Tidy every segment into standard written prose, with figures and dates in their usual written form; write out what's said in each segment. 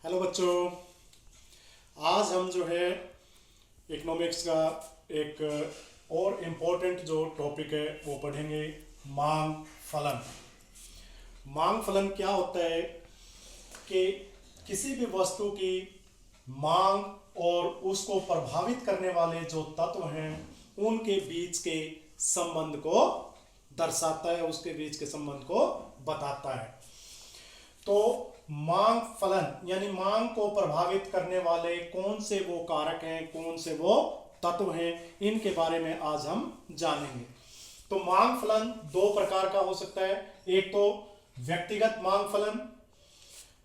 Hello बच्चों। आज हम जो है इकोनॉमिक्स का एक और इम्पोर्टेंट जो टॉपिक है वो पढ़ेंगे, मांग फलन। मांग फलन क्या होता है कि किसी भी वस्तु की मांग और उसको प्रभावित करने वाले जो तत्व हैं उनके बीच के संबंध को दर्शाता है, उसके बीच के संबंध को बताता है। तो मांग फलन यानी मांग को प्रभावित करने वाले कौन से वो कारक हैं, कौन से वो तत्व हैं, इनके बारे में आज हम जानेंगे। तो मांग फलन दो प्रकार का हो सकता है, एक तो व्यक्तिगत मांग फलन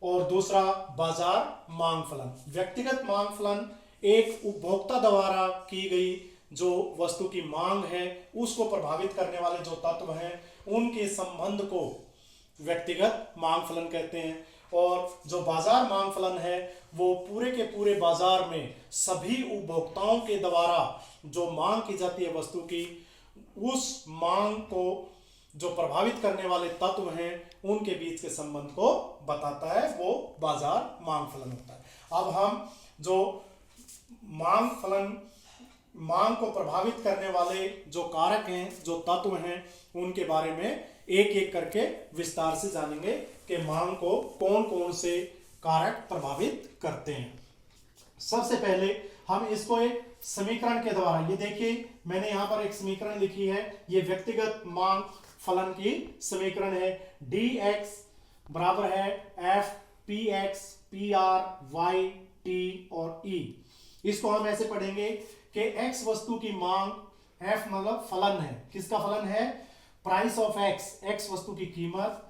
और दूसरा बाजार मांग फलन। व्यक्तिगत मांग फलन एक उपभोक्ता द्वारा की गई जो वस्तु की मांग है उसको प्रभावित करने वाले जो तत्व हैं उनके संबंध को व्यक्तिगत मांग फलन कहते हैं। और जो बाजार मांग फलन है वो पूरे के पूरे बाजार में सभी उपभोक्ताओं के द्वारा जो मांग की जाती है वस्तु की, उस मांग को जो प्रभावित करने वाले तत्व हैं उनके बीच के संबंध को बताता है, वो बाजार मांग फलन होता है। अब हम जो मांग फलन, मांग को प्रभावित करने वाले जो कारक हैं, जो तत्व हैं, उनके बारे में एक एक करके विस्तार से जानेंगे कि मांग को कौन कौन से कारक प्रभावित करते हैं। सबसे पहले हम इसको एक समीकरण के द्वारा, ये देखिए मैंने यहां पर एक समीकरण लिखी है, ये व्यक्तिगत मांग फलन की समीकरण है। dx बराबर है f px pr y t और e। इसको हम ऐसे पढ़ेंगे कि x वस्तु की मांग, f मतलब फलन है, किसका फलन है? प्राइस ऑफ x, x वस्तु की कीमत,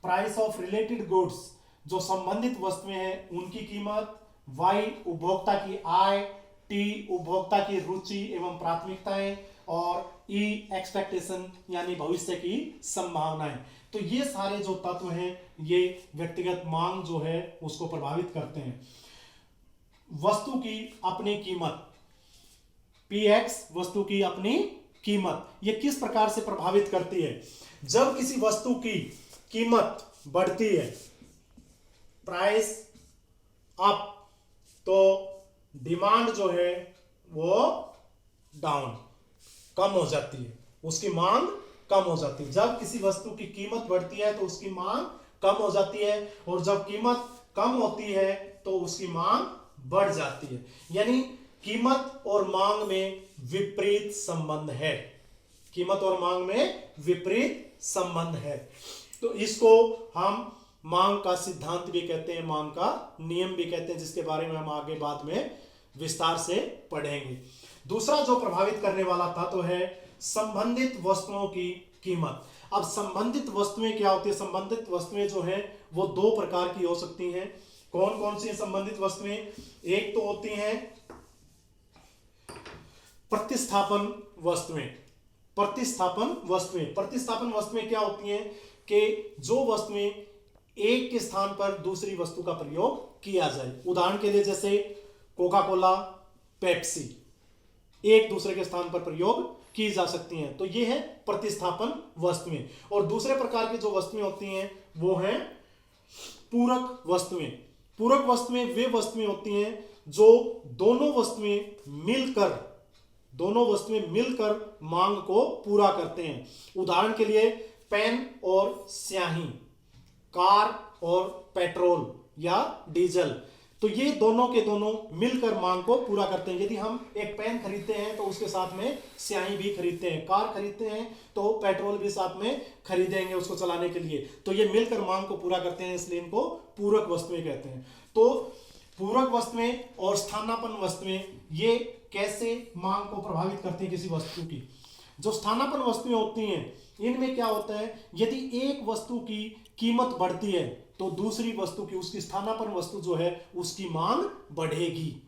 प्राइस ऑफ रिलेटेड गुड्स जो संबंधित वस्तुएं हैं उनकी कीमत, y उपभोक्ता की आय, t उपभोक्ता की रुचि एवं प्राथमिकताएं और e एक्सपेक्टेशन यानी भविष्य की संभावनाएं। तो ये सारे जो तत्व हैं ये व्यक्तिगत मांग जो है उसको प्रभावित करते हैं। वस्तु की अपनी कीमत, px वस्तु की अपनी कीमत, ये किस प्रकार से प्रभावित करती है? जब किसी वस्तु की कीमत बढ़ती है, प्राइस अप, तो डिमांड जो है वो डाउन, कम हो जाती है, उसकी मांग कम हो जाती है। जब किसी वस्तु की कीमत बढ़ती है तो उसकी मांग कम हो जाती है, और जब कीमत कम होती है तो उसकी मांग बढ़ जाती है। यानी कीमत और मांग में विपरीत संबंध है, कीमत और मांग में विपरीत संबंध है। तो इसको हम मांग का सिद्धांत भी कहते हैं, मांग का नियम भी कहते हैं, जिसके बारे में हम आगे बाद में विस्तार से पढ़ेंगे। दूसरा जो प्रभावित करने वाला तत्व है संबंधित वस्तुओं की कीमत। अब संबंधित वस्तुएं क्या होती है? संबंधित वस्तुएं जो है वो दो प्रकार की हो सकती हैं। कौन कौन सी संबंधित वस्तुएं? एक तो होती हैं प्रतिस्थापन वस्तुएं। प्रतिस्थापन वस्तुएं, प्रतिस्थापन वस्तुएं क्या होती हैं कि जो वस्तुएं एक के स्थान पर दूसरी वस्तु का प्रयोग किया जाए। उदाहरण के लिए जैसे कोका कोला, पेप्सी एक दूसरे के स्थान पर प्रयोग की जा सकती हैं, तो ये है प्रतिस्थापन वस्तुएं। और दूसरे प्रकार की जो वस्तुएं होती हैं वो हैं पूरक वस्तुएं। पूरक वस्तुएं वे वस्तुएं होती हैं जो दोनों वस्तुएं मिलकर मांग को पूरा करते हैं। उदाहरण के लिए पेन और स्याही, कार और पेट्रोल या डीजल, तो ये दोनों के दोनों मिलकर मांग को पूरा करते हैं। यदि हम एक पेन खरीदते हैं तो उसके साथ में स्याही भी खरीदते हैं, कार खरीदते हैं तो पेट्रोल भी साथ में खरीदेंगे उसको चलाने के लिए, तो ये मिलकर मांग को पूरा करते हैं, इसलिए इनको पूरक वस्तुएं कहते हैं। तो पूरक वस्तुएं और स्थानापन्न वस्तुएं ये कैसे मांग को प्रभावित करती हैं किसी वस्तु की? जो स्थानापन्न वस्तुएं होती हैं इनमें क्या होता है, यदि एक वस्तु की कीमत बढ़ती है तो दूसरी वस्तु की, उसकी स्थानापन्न वस्तु जो है उसकी मांग बढ़ेगी।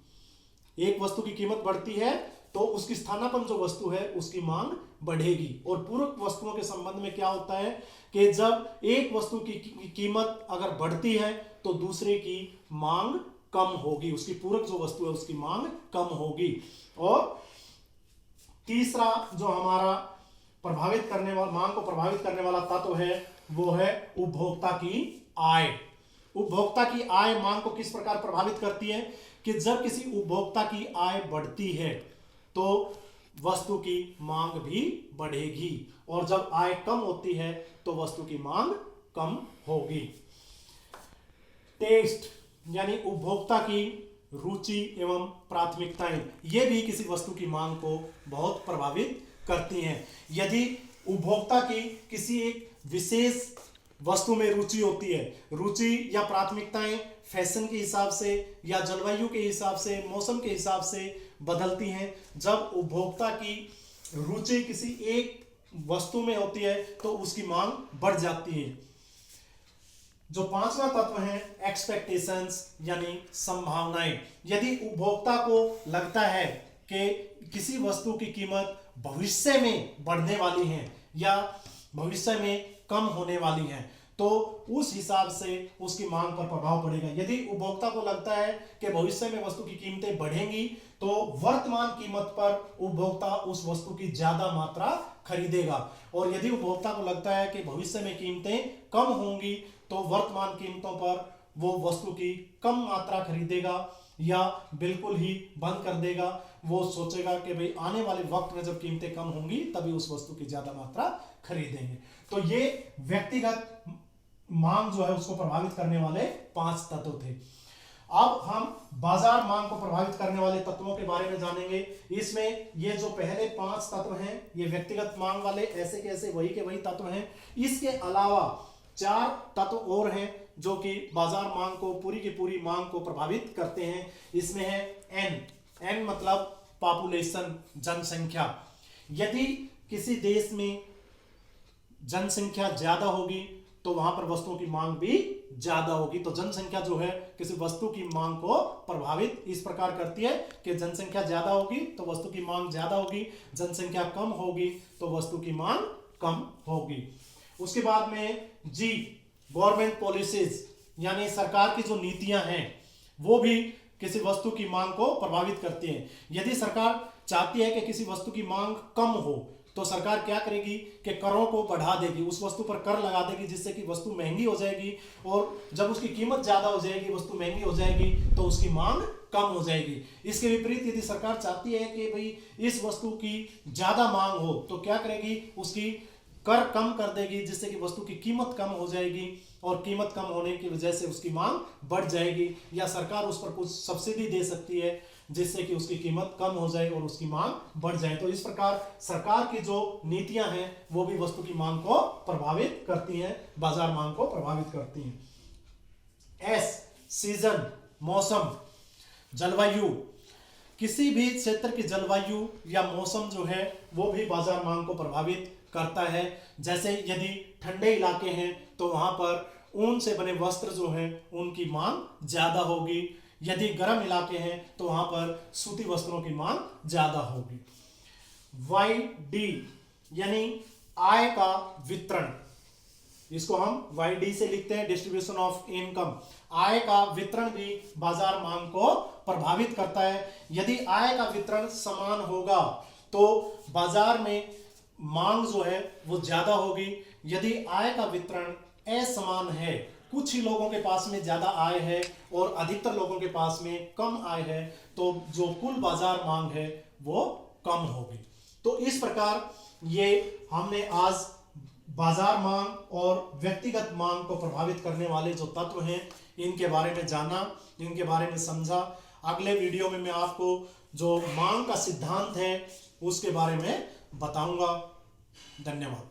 एक वस्तु की कीमत बढ़ती है तो उसकी स्थानापन्न जो वस्तु है उसकी मांग बढ़ेगी। और पूरक वस्तुओं के संबंध में क्या होता है कि जब एक वस्तु की कीमत अगर बढ़ती है तो दूसरे की मांग कम होगी, उसकी पूरक जो वस्तु है उसकी मांग कम होगी। और तीसरा जो हमारा प्रभावित करने वाला, मांग को प्रभावित करने वाला तत्व है वो है उपभोक्ता की आय। उपभोक्ता की आय मांग को किस प्रकार प्रभावित करती है कि जब किसी उपभोक्ता की आय बढ़ती है तो वस्तु की मांग भी बढ़ेगी, और जब आय कम होती है तो वस्तु की मांग कम होगी। टेस्ट यानी उपभोक्ता की रुचि एवं प्राथमिकताएं, ये भी किसी वस्तु की मांग को बहुत प्रभावित करती हैं। यदि उपभोक्ता की किसी एक विशेष वस्तु में रुचि होती है, रुचि या प्राथमिकताएं फैशन के हिसाब से या जलवायु के हिसाब से, मौसम के हिसाब से बदलती हैं। जब उपभोक्ता की रुचि किसी एक वस्तु में होती है तो उसकी मांग बढ़ जाती है। जो पांचवा तत्व है एक्सपेक्टेशंस यानी संभावनाएं। यदि उपभोक्ता को लगता है कि किसी वस्तु की कीमत भविष्य में बढ़ने वाली है या भविष्य में कम होने वाली है तो उस हिसाब से उसकी मांग पर प्रभाव पड़ेगा। यदि उपभोक्ता को लगता है कि भविष्य में वस्तु की कीमतें बढ़ेंगी तो वर्तमान कीमत पर उपभोक्ता उस वस्तु की ज्यादा मात्रा खरीदेगा, और यदि उपभोक्ता को लगता है कि भविष्य में कीमतें कम होंगी तो वर्तमान कीमतों पर वो वस्तु की कम मात्रा खरीदेगा या बिल्कुल ही बंद कर देगा। वो सोचेगा कि भाई आने वाले वक्त में जब कीमतें कम होंगी तभी उस वस्तु की ज्यादा मात्रा खरीदेंगे। तो ये व्यक्तिगत मांग जो है उसको प्रभावित करने वाले 5 तत्व थे। अब हम बाजार मांग को प्रभावित करने वाले तत्वों के बारे में जानेंगे। इसमें ये जो पहले 5 तत्व हैं ये व्यक्तिगत मांग वाले ऐसे के ऐसे वही के वही तत्व हैं। इसके अलावा 4 तत्व और हैं जो कि बाजार मांग को पूरी की पूरी मांग को प्रभावित करते हैं। इसमें है एन मतलब पॉपुलेशन, जनसंख्या। यदि किसी देश में जनसंख्या ज्यादा होगी तो वहां पर वस्तुओं की मांग भी ज्यादा होगी। तो जनसंख्या जो है किसी वस्तु की मांग को प्रभावित इस प्रकार करती है कि जनसंख्या ज्यादा होगी तो वस्तु की मांग ज्यादा होगी, जनसंख्या कम होगी तो वस्तु की मांग कम होगी। उसके बाद में जी गवर्नमेंट पॉलिसीज यानी सरकार की जो नीतियां हैं वो भी किसी वस्तु की मांग को प्रभावित करती हैं। यदि सरकार चाहती है कि किसी वस्तु की मांग कम हो तो सरकार क्या करेगी कि करों को बढ़ा देगी, उस वस्तु पर कर लगा देगी जिससे कि वस्तु महंगी हो जाएगी, और जब उसकी कीमत ज्यादा हो जाएगी, वस्तु महंगी हो जाएगी तो उसकी मांग कम हो जाएगी। इसके विपरीत यदि सरकार चाहती है कि भाई इस वस्तु की ज्यादा मांग हो तो क्या करेगी, उसकी कर कम कर देगी जिससे कि वस्तु की कीमत कम हो जाएगी, और कीमत कम होने की वजह से उसकी मांग बढ़ जाएगी, या सरकार उस पर कुछ सब्सिडी दे सकती है जिससे कि उसकी कीमत कम हो जाए और उसकी मांग बढ़ जाए। तो इस प्रकार सरकार की जो नीतियां हैं वो भी वस्तु की मांग को प्रभावित करती हैं, बाजार मांग को प्रभावित करती हैं। एस सीजन, मौसम, जलवायु। किसी भी क्षेत्र की जलवायु या मौसम जो है वो भी बाजार मांग को प्रभावित करता है। जैसे यदि ठंडे इलाके हैं तो वहां पर ऊन से बने वस्त्र जो हैं उनकी मांग ज्यादा होगी, यदि गर्म इलाके हैं तो वहां पर सूती वस्त्रों की मांग ज्यादा होगी। वाई डी यानी आय का वितरण, इसको हम वाई डी से लिखते हैं, डिस्ट्रीब्यूशन ऑफ इनकम। आय का वितरण भी बाजार मांग को प्रभावित करता है। यदि आय का वितरण समान होगा तो बाजार में मांग जो है वो ज्यादा होगी। यदि आय का वितरण असमान है, कुछ ही लोगों के पास में ज्यादा आय है और अधिकतर लोगों के पास में कम आय है, तो जो कुल बाजार मांग है वो कम होगी। तो इस प्रकार ये हमने आज बाजार मांग और व्यक्तिगत मांग को प्रभावित करने वाले जो तत्व हैं इनके बारे में जाना, इनके बारे में समझा। अगले वीडियो में मैं आपको जो मांग का सिद्धांत है उसके बारे में बताऊंगा। धन्यवाद।